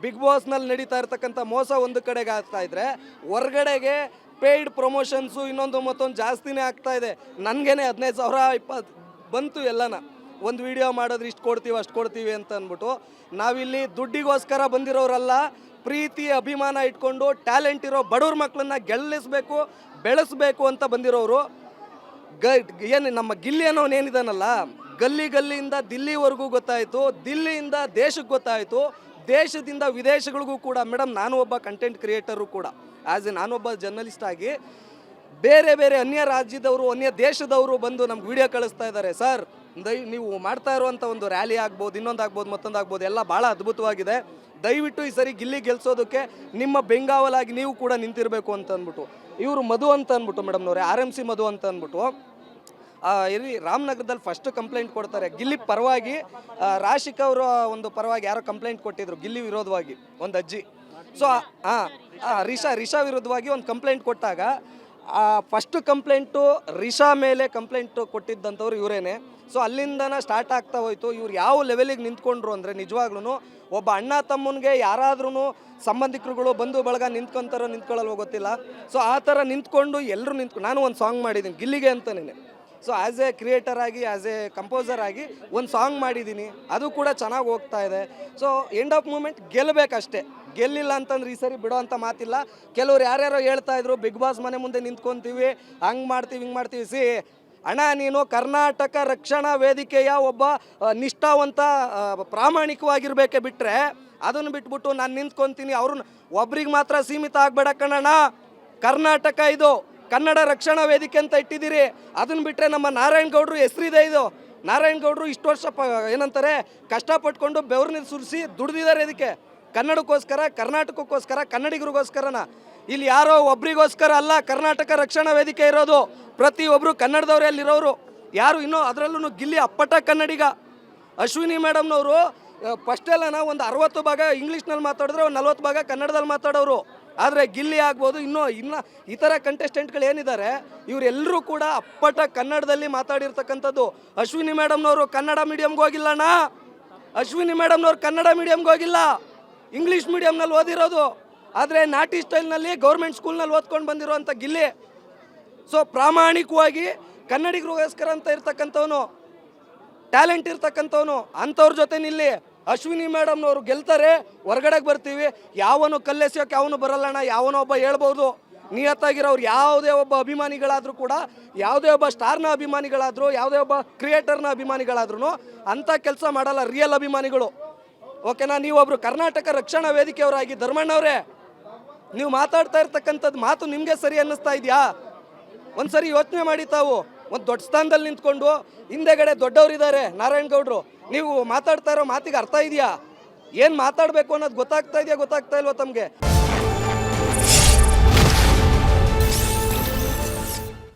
Big ಬಾಸ್ನಲ್ಲಿ ನಡೀತಾ ಇರ್ತಕ್ಕಂಥ ಮೋಸ ಒಂದು ಕಡೆಗೆ ಆಗ್ತಾ ಇದ್ರೆ ಹೊರಗಡೆಗೆ ಪೇಯ್ಡ್ ಪ್ರಮೋಷನ್ಸು ಇನ್ನೊಂದು ಮತ್ತೊಂದು ಜಾಸ್ತಿನೇ ಆಗ್ತಾ ಇದೆ. ನನಗೇನೆ 15,000 20 ಬಂತು ಎಲ್ಲನ. ಒಂದು ವಿಡಿಯೋ ಮಾಡಿದ್ರೆ ಇಷ್ಟು ಕೊಡ್ತೀವಿ ಅಷ್ಟು ಕೊಡ್ತೀವಿ ಅಂತ ಅಂದ್ಬಿಟ್ಟು. ನಾವಿಲ್ಲಿ ದುಡ್ಡಿಗೋಸ್ಕರ ಬಂದಿರೋರಲ್ಲ, ಪ್ರೀತಿ ಅಭಿಮಾನ ಇಟ್ಕೊಂಡು ಟ್ಯಾಲೆಂಟ್ ಇರೋ ಬಡವ್ರ ಮಕ್ಕಳನ್ನ ಗೆಲ್ಲಿಸಬೇಕು ಬೆಳೆಸಬೇಕು ಅಂತ ಬಂದಿರೋರು. ಏನು ನಮ್ಮ ಗಿಲ್ಲಿ ಅನ್ನೋನು ಏನಿದಾನಲ್ಲ, ಗಲ್ಲಿಯಿಂದ ದಿಲ್ಲಿವರೆಗೂ ಗೊತ್ತಾಯಿತು, ದಿಲ್ಲಿಯಿಂದ ದೇಶಕ್ಕೆ ಗೊತ್ತಾಯಿತು, ದೇಶದಿಂದ ವಿದೇಶಗಳಿಗೂ ಕೂಡ. ಮೇಡಮ್, ನಾನು ಒಬ್ಬ ಕಂಟೆಂಟ್ ಕ್ರಿಯೇಟರು ಕೂಡ. ನಾನೊಬ್ಬ ಜರ್ನಲಿಸ್ಟ್ ಆಗಿ ಬೇರೆ ಬೇರೆ ಅನ್ಯ ರಾಜ್ಯದವರು ಅನ್ಯ ದೇಶದವರು ಬಂದು ನಮ್ಗೆ ವಿಡಿಯೋ ಕಳಿಸ್ತಾ ಇದ್ದಾರೆ. ಸರ್, ನೀವು ಮಾಡ್ತಾ ಇರುವಂಥ ಒಂದು ರ್ಯಾಲಿ ಆಗ್ಬೋದು, ಇನ್ನೊಂದು ಆಗ್ಬೋದು, ಮತ್ತೊಂದು ಆಗ್ಬೋದು, ಎಲ್ಲ ಭಾಳ ಅದ್ಭುತವಾಗಿದೆ. ದಯವಿಟ್ಟು ಈ ಸರಿ ಗಿಲ್ಲಿ ಗೆಲ್ಸೋದಕ್ಕೆ ನಿಮ್ಮ ಬೆಂಗಾವಲಾಗಿ ನೀವು ಕೂಡ ನಿಂತಿರಬೇಕು ಅಂತ ಅಂದ್ಬಿಟ್ಟು ಇವರು ಮಧು ಅಂತ ಅಂದ್ಬಿಟ್ಟು ಮೇಡಮ್ನವ್ರೆ, RMC ಮಧು ಅಂತ ಅಂದ್ಬಿಟ್ಟು ಇಲ್ಲಿ ರಾಮನಗರದಲ್ಲಿ ಫಸ್ಟ್ ಕಂಪ್ಲೇಂಟ್ ಕೊಡ್ತಾರೆ ಗಿಲ್ಲಿ ಪರವಾಗಿ. ರಾಶಿಕ್ ಅವರ ಒಂದು ಪರವಾಗಿ ಯಾರೋ ಕಂಪ್ಲೇಂಟ್ ಕೊಟ್ಟಿದ್ರು ಗಿಲ್ಲಿ ವಿರೋಧವಾಗಿ, ಒಂದು ಅಜ್ಜಿ. ಸೊ ರಿಷಾ ವಿರುದ್ಧವಾಗಿ ಒಂದು ಕಂಪ್ಲೇಂಟ್ ಕೊಟ್ಟಾಗ ಫಸ್ಟ್ ಕಂಪ್ಲೇಂಟು ರಿಷಾ ಮೇಲೆ ಕಂಪ್ಲೇಂಟ್ ಕೊಟ್ಟಿದ್ದಂಥವ್ರು ಇವರೇನೆ. ಸೊ ಅಲ್ಲಿಂದನೇ ಸ್ಟಾರ್ಟ್ ಆಗ್ತಾ ಹೋಯ್ತು. ಇವ್ರು ಯಾವ ಲೆವೆಲಿಗೆ ನಿಂತ್ಕೊಂಡ್ರು ಅಂದರೆ, ನಿಜವಾಗ್ಲೂ ಒಬ್ಬ ಅಣ್ಣ ತಮ್ಮನಿಗೆ ಯಾರಾದ್ರೂ ಸಂಬಂಧಿಕರುಗಳು ಬಂಧು ಬಳಗ ನಿಂತ್ಕೊಂತಾರೋ ನಿಂತ್ಕೊಳ್ಳಲ್ವೋ ಗೊತ್ತಿಲ್ಲ. ಸೊ ಆ ಥರ ನಿಂತ್ಕೊಂಡು ಎಲ್ಲರೂ ನಾನು ಒಂದು ಸಾಂಗ್ ಮಾಡಿದ್ದೀನಿ ಗಿಲ್ಲಿಗೆ ಅಂತಲೇ. ಸೊ ಆ್ಯಸ್ ಎ ಕ್ರಿಯೇಟರ್ ಆಗಿ, ಆ್ಯಸ್ ಎ ಕಂಪೋಸರ್ ಆಗಿ ಒಂದು ಸಾಂಗ್ ಮಾಡಿದ್ದೀನಿ, ಅದು ಕೂಡ ಚೆನ್ನಾಗಿ ಹೋಗ್ತಾ ಇದೆ. ಸೊ ಎಂಡ್ ಆಫ್ ಮೂಮೆಂಟ್ ಗೆಲ್ಲಬೇಕಷ್ಟೇ, ಗೆಲ್ಲಿಲ್ಲ ಅಂತಂದ್ರೆ ಈ ಸರಿ ಬಿಡೋ ಅಂಥ ಮಾತಿಲ್ಲ. ಕೆಲವ್ರು ಯಾರ್ಯಾರೋ ಹೇಳ್ತಾ ಇದ್ರು ಬಿಗ್ ಬಾಸ್ ಮನೆ ಮುಂದೆ ನಿಂತ್ಕೊತೀವಿ, ಹಂಗೆ ಮಾಡ್ತೀವಿ ಹಿಂಗೆ ಮಾಡ್ತೀವಿ. ಅಣ್ಣ, ನೀನು ಕರ್ನಾಟಕ ರಕ್ಷಣಾ ವೇದಿಕೆಯ ಒಬ್ಬ ನಿಷ್ಠಾವಂತ ಪ್ರಾಮಾಣಿಕವಾಗಿರ್ಬೇಕೆ ಬಿಟ್ಟರೆ, ಅದನ್ನು ಬಿಟ್ಬಿಟ್ಟು ನಾನು ನಿಂತ್ಕೊತೀನಿ ಅವ್ರನ್ನ ಒಬ್ರಿಗೆ ಮಾತ್ರ ಸೀಮಿತ ಆಗಬೇಡ ಕಣಣ್ಣ. ಕರ್ನಾಟಕ ಇದು ಕನ್ನಡ ರಕ್ಷಣಾ ವೇದಿಕೆ ಅಂತ ಇಟ್ಟಿದ್ದೀರಿ. ಅದನ್ನು ಬಿಟ್ಟರೆ ನಮ್ಮ ನಾರಾಯಣಗೌಡರು ಹೆಸರಿದೆ. ಇದು ನಾರಾಯಣಗೌಡರು ಇಷ್ಟು ವರ್ಷ ಏನಂತಾರೆ ಕಷ್ಟಪಟ್ಕೊಂಡು ಬೆವ್ರನ್ನ ಸುರಿಸಿ ದುಡ್ದಿದ್ದಾರೆ ಇದಕ್ಕೆ, ಕನ್ನಡಕ್ಕೋಸ್ಕರ, ಕರ್ನಾಟಕಕ್ಕೋಸ್ಕರ, ಕನ್ನಡಿಗರಿಗೋಸ್ಕರನ. ಇಲ್ಲಿ ಯಾರೋ ಒಬ್ರಿಗೋಸ್ಕರ ಅಲ್ಲ ಕರ್ನಾಟಕ ರಕ್ಷಣಾ ವೇದಿಕೆ ಇರೋದು. ಪ್ರತಿಯೊಬ್ಬರು ಕನ್ನಡದವರೇ ಅಲ್ಲಿರೋರು. ಯಾರು ಇನ್ನೂ ಅದರಲ್ಲೂ ಗಿಲ್ಲಿ ಅಪ್ಪಟ ಕನ್ನಡಿಗ. ಅಶ್ವಿನಿ ಮೇಡಮ್ನವರು ಫಸ್ಟೆಲ್ಲ ಒಂದು 60 ಭಾಗ ಇಂಗ್ಲೀಷ್ನಲ್ಲಿ ಮಾತಾಡಿದ್ರೆ ಒಂದು 40 ಭಾಗ ಕನ್ನಡದಲ್ಲಿ ಮಾತಾಡೋರು. ಆದರೆ ಗಿಲ್ಲಿ ಆಗ್ಬೋದು, ಇನ್ನು ಇತರ ಕಂಟೆಸ್ಟೆಂಟ್ಗಳು ಏನಿದ್ದಾರೆ ಇವರೆಲ್ಲರೂ ಕೂಡ ಅಪ್ಪಟ ಕನ್ನಡದಲ್ಲಿ ಮಾತಾಡಿರ್ತಕ್ಕಂಥದ್ದು. ಅಶ್ವಿನಿ ಮೇಡಮ್ನವರು ಕನ್ನಡ ಮೀಡಿಯಮ್ಗೆ ಹೋಗಿಲ್ಲಣ್ಣ. ಅಶ್ವಿನಿ ಮೇಡಮ್ನವ್ರು ಕನ್ನಡ ಮೀಡಿಯಮ್ಗೆ ಹೋಗಿಲ್ಲ, ಇಂಗ್ಲೀಷ್ ಮೀಡಿಯಮ್ನಲ್ಲಿ ಓದಿರೋದು. ಆದರೆ ನಾಟಿ ಸ್ಟೈಲ್ನಲ್ಲಿ ಗೌರ್ಮೆಂಟ್ ಸ್ಕೂಲ್ನಲ್ಲಿ ಓದ್ಕೊಂಡು ಬಂದಿರೋವಂಥ ಗಿಲ್ಲಿ. ಸೊ ಪ್ರಾಮಾಣಿಕವಾಗಿ ಕನ್ನಡಿಗರಿಗೋಸ್ಕರ ಅಂತ ಇರ್ತಕ್ಕಂಥವನು, ಟ್ಯಾಲೆಂಟ್ ಇರ್ತಕ್ಕಂಥವನು. ಅಂಥವ್ರ ಜೊತೆ ನಿಲ್ಲಿ. ಅಶ್ವಿನಿ ಮೇಡಮ್ನವರು ಗೆಲ್ತಾರೆ, ಹೊರಗಡೆಗೆ ಬರ್ತೀವಿ. ಯಾವನು ಕಲ್ಲೆಸೋಕೆ ಯಾವನು ಬರಲ್ಲಣ್ಣ. ಯಾವನೋ ಒಬ್ಬ ಹೇಳ್ಬೋದು, ನಿಯತ್ತಾಗಿರೋರು ಯಾವುದೇ ಒಬ್ಬ ಅಭಿಮಾನಿಗಳಾದರೂ ಕೂಡ, ಯಾವುದೇ ಒಬ್ಬ ಸ್ಟಾರ್ನ ಅಭಿಮಾನಿಗಳಾದರೂ, ಯಾವುದೇ ಒಬ್ಬ ಕ್ರಿಯೇಟರ್ನ ಅಭಿಮಾನಿಗಳಾದ್ರೂ ಅಂಥ ಕೆಲಸ ಮಾಡಲ್ಲ ರಿಯಲ್ ಅಭಿಮಾನಿಗಳು. ಓಕೆನಾ? ನೀವೊಬ್ಬರು ಕರ್ನಾಟಕ ರಕ್ಷಣಾ ವೇದಿಕೆಯವರಾಗಿ ಧರ್ಮಣ್ಣವರೇ, ನೀವು ಮಾತಾಡ್ತಾ ಇರ್ತಕ್ಕಂಥದ್ದು ಮಾತು ನಿಮಗೆ ಸರಿ ಅನ್ನಿಸ್ತಾ ಇದೆಯಾ? ಒಂದು ಸರಿ ಯೋಚನೆ ಮಾಡಿ. ತಾವು ಒಂದು ದೊಡ್ಡ ಸ್ಥಾನದಲ್ಲಿ ನಿಂತ್ಕೊಂಡು ಹಿಂದೆಗಡೆ ದೊಡ್ಡವರಿದ್ದಾರೆ ನಾರಾಯಣಗೌಡರು, ನೀವು ಮಾತಾಡ್ತಾ ಇರೋ ಮಾತಿಗೆ ಅರ್ಥ ಇದೆಯಾ? ಏನು ಮಾತಾಡಬೇಕು ಅನ್ನೋದು ಗೊತ್ತಾಗ್ತಾ ಇದೆಯಾ, ಗೊತ್ತಾಗ್ತಾ ಇಲ್ವಾ ತಮಗೆ?